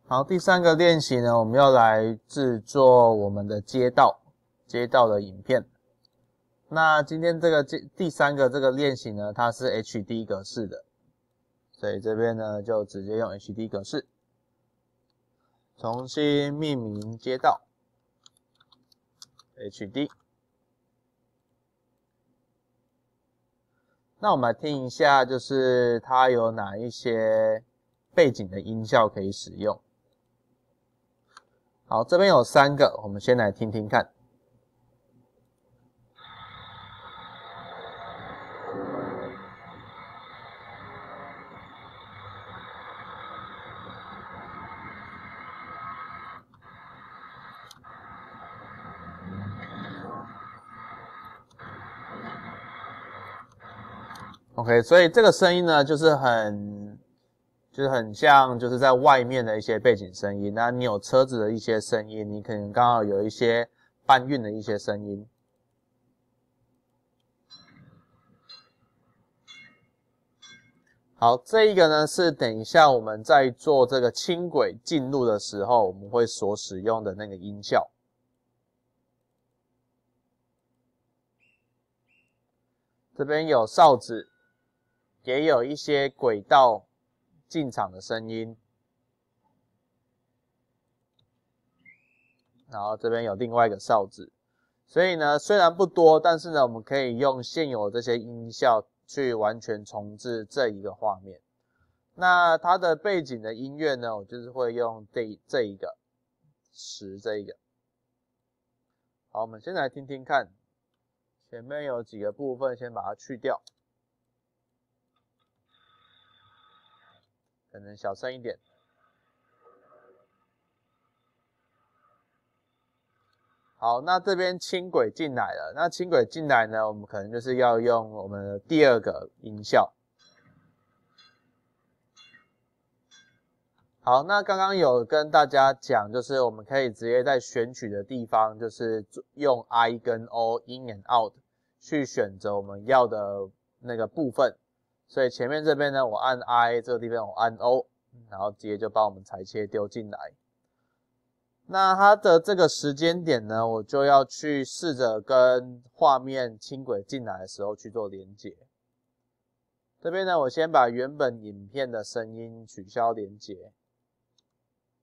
好，第3个练习呢，我们要来制作我们的街道的影片。那今天这个第3个这个练习呢，它是 HD 格式的，所以这边呢就直接用 HD 格式，重新命名街道 HD。那我们来听一下，就是它有哪一些背景的音效可以使用。好，这边有3个，我们先来听听看。OK， 所以这个声音呢，就是很像就是在外面的一些背景声音。那你有车子的一些声音，你可能刚好有一些搬运的一些声音。好，这一个呢是等一下我们在做这个轻轨进入的时候，我们会所使用的那个音效。这边有哨子，也有一些轨道进场的声音，然后这边有另外一个哨子，所以呢，虽然不多，但是呢，我们可以用现有的这些音效去完全重置这一个画面。那它的背景的音乐呢，我就是会用这一个10这一个。好，我们先来听听看，前面有几个部分先把它去掉。可能小声一点。好，那这边轻轨进来了。那轻轨进来呢，我们可能就是要用我们的第2个音效。好，那刚刚有跟大家讲，就是我们可以直接在选取的地方，就是用 I 跟 O in and out 去选择我们要的那个部分。所以前面这边呢，我按 I， 这个地方我按 O， 然后直接就把我们裁切丢进来。那它的这个时间点呢，我就要去试着跟画面轻轨进来的时候去做连结。这边呢，我先把原本影片的声音取消连结，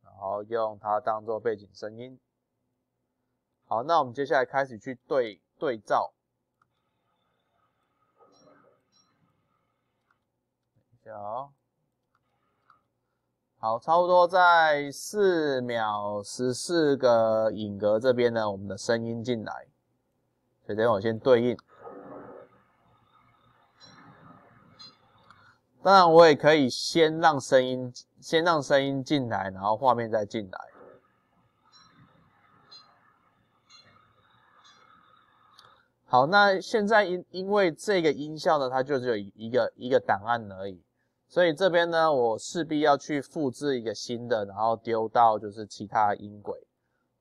然后用它当做背景声音。好，那我们接下来开始去对照。好，差不多在4秒14个影格这边呢，我们的声音进来，所以等我先对应。当然，我也可以先让声音进来，然后画面再进来。好，那现在因为这个音效呢，它就只有一个档案而已。所以这边呢，我势必要去复制一个新的，然后丢到就是其他的音轨。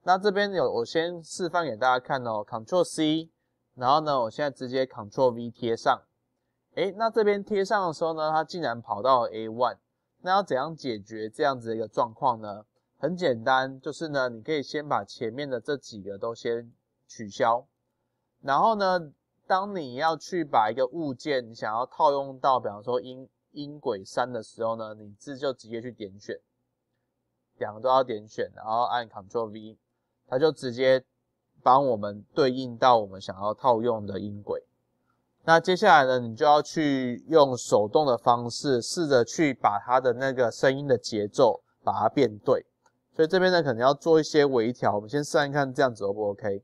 那这边我先示范给大家看哦 ，Ctrl C， 然后呢，我现在直接 Ctrl V 贴上。那这边贴上的时候呢，它竟然跑到 A1。那要怎样解决这样子的一个状况呢？很简单，就是呢，你可以先把前面的这几个都先取消，然后呢，当你要去把一个物件你想要套用到，比方说音轨3的时候呢，你就直接去点选，2个都要点选，然后按 Ctrl V， 它就直接帮我们对应到我们想要套用的音轨。那接下来呢，你就要去用手动的方式，试着去把它的那个声音的节奏把它变对。所以这边呢，可能要做一些微调，我们先试看看这样子 O 不 OK。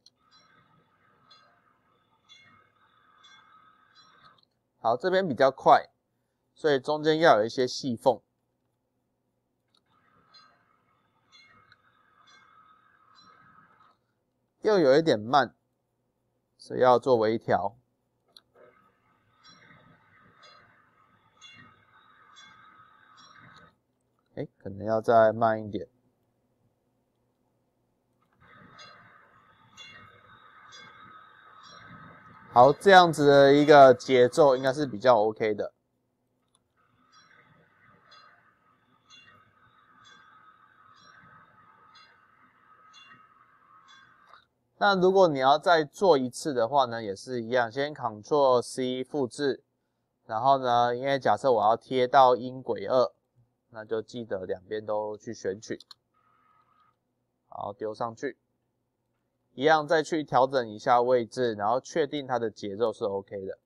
好，这边比较快，所以中间要有一些细缝。又有一点慢，所以要做微调。可能要再慢一点。好，这样子的一个节奏应该是比较 OK 的。那如果你要再做一次的话呢，也是一样，先 Ctrl+C 复制，然后呢，因为假设我要贴到音轨2，那就记得两边都去选取，好，丢上去，一样再去调整一下位置，然后确定它的节奏是 OK 的。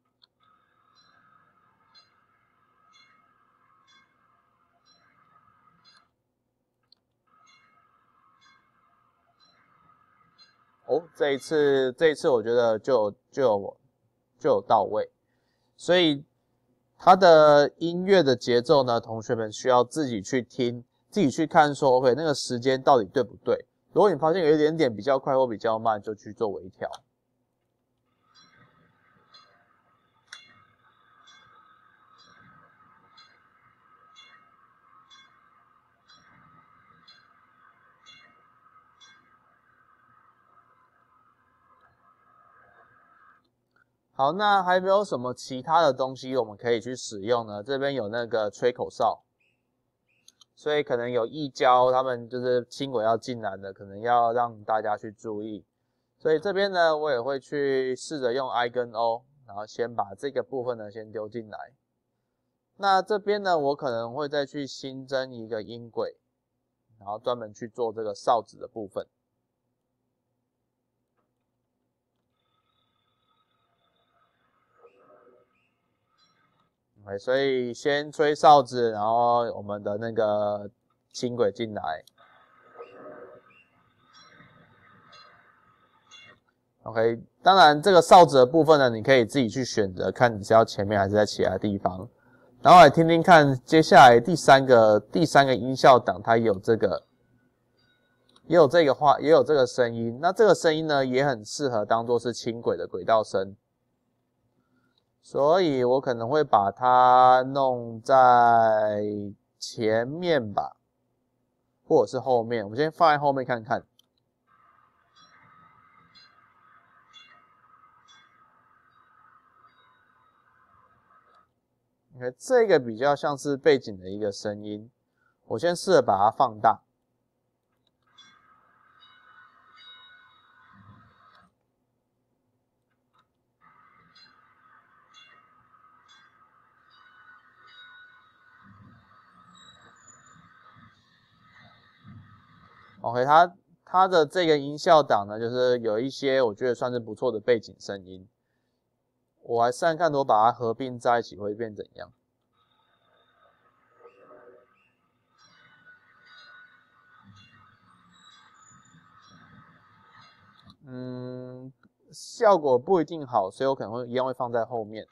哦，这一次我觉得就有到位，所以它的音乐的节奏呢，同学们需要自己去听，自己去看说 OK 那个时间到底对不对。如果你发现有一点点比较快或比较慢，就去做微调。好，那还没有什么其他的东西我们可以去使用呢？这边有那个吹口哨，所以可能有异交，他们就是轻轨要进来的，可能要让大家去注意。所以这边呢，我也会去试着用 I 跟 O， 然后先把这个部分呢先丢进来。那这边呢，我可能会再去新增一个音轨，然后专门去做这个哨子的部分。OK， 所以先吹哨子，然后我们的那个轻轨进来。OK， 当然这个哨子的部分呢，你可以自己去选择，看你是要前面还是在其他地方。然后来听听看，接下来第三个音效档，它也有这个声音。那这个声音呢，也很适合当做是轻轨的轨道声。所以我可能会把它弄在前面吧，或者是后面。我们先放在后面看看。OK， 这个比较像是背景的一个声音，我先试着把它放大。OK， 它的这个音效档呢，就是有一些我觉得算是不错的背景声音。我来试看看，我把它合并在一起会变怎样。效果不一定好，所以我可能一样会放在后面。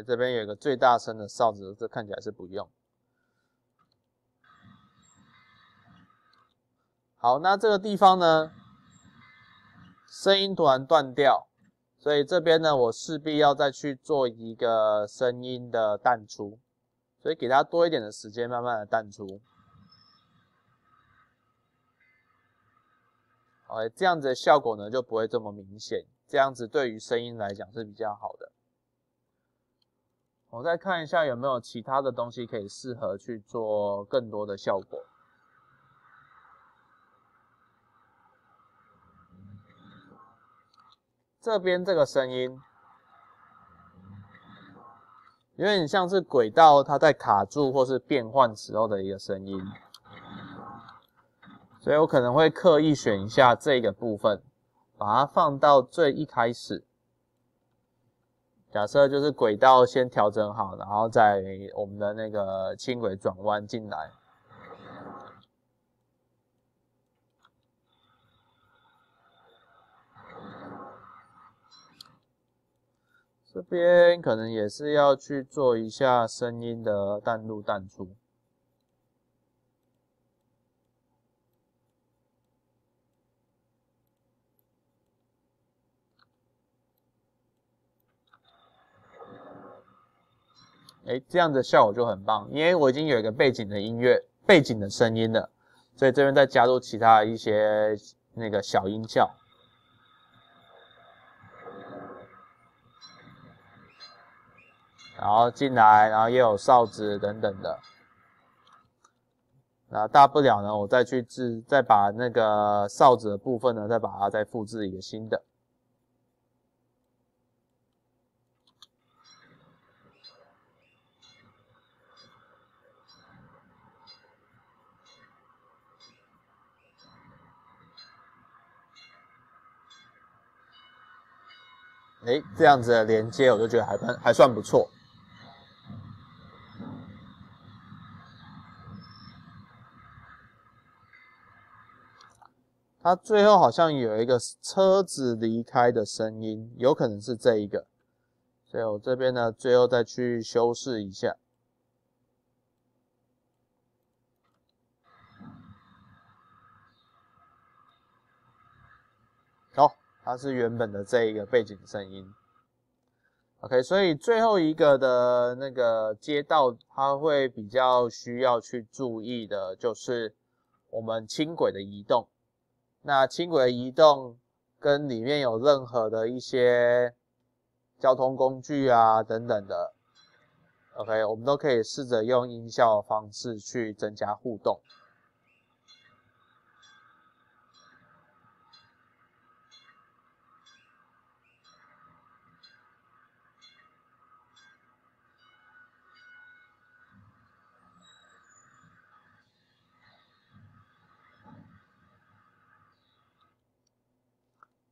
这边有一个最大声的哨子，这看起来是不用。好，那这个地方呢，声音突然断掉，所以这边呢，我势必要再去做一个声音的淡出，所以给它多一点的时间，慢慢的淡出。好，这样子的效果呢就不会这么明显，这样子对于声音来讲是比较好的。我再看一下有没有其他的东西可以适合去做更多的效果。这边这个声音有点像是轨道它在卡住或是变换时候的一个声音，所以我可能会刻意选一下这个部分，把它放到最一开始。假设就是轨道先调整好，然后再我们的那个轻轨转弯进来。这边可能也是要去做一下声音的淡入淡出。这样的效果就很棒，因为我已经有一个背景的音乐、背景的声音了，所以这边再加入其他一些那个小音效。然后进来，然后也有哨子等等的。那大不了呢，我再把那个哨子的部分呢，再把它再复制一个新的。这样子的连接，我就觉得还算不错。它最后好像有一个车子离开的声音，有可能是这一个，所以我这边呢，最后再去修饰一下。它是原本的这一个背景声音。OK， 所以最后一个的那个街道，它会比较需要去注意的，就是我们轻轨的移动。那轻轨的移动跟里面有任何的一些交通工具啊等等的 ，OK， 我们都可以试着用音效的方式去增加互动。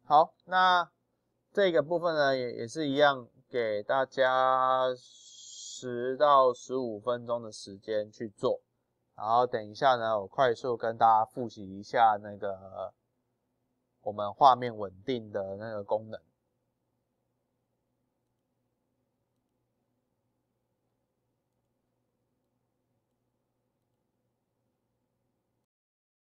好，那这个部分呢，也是一样，给大家10到15分钟的时间去做。然后等一下呢，我快速跟大家复习一下那个我们画面稳定的那个功能。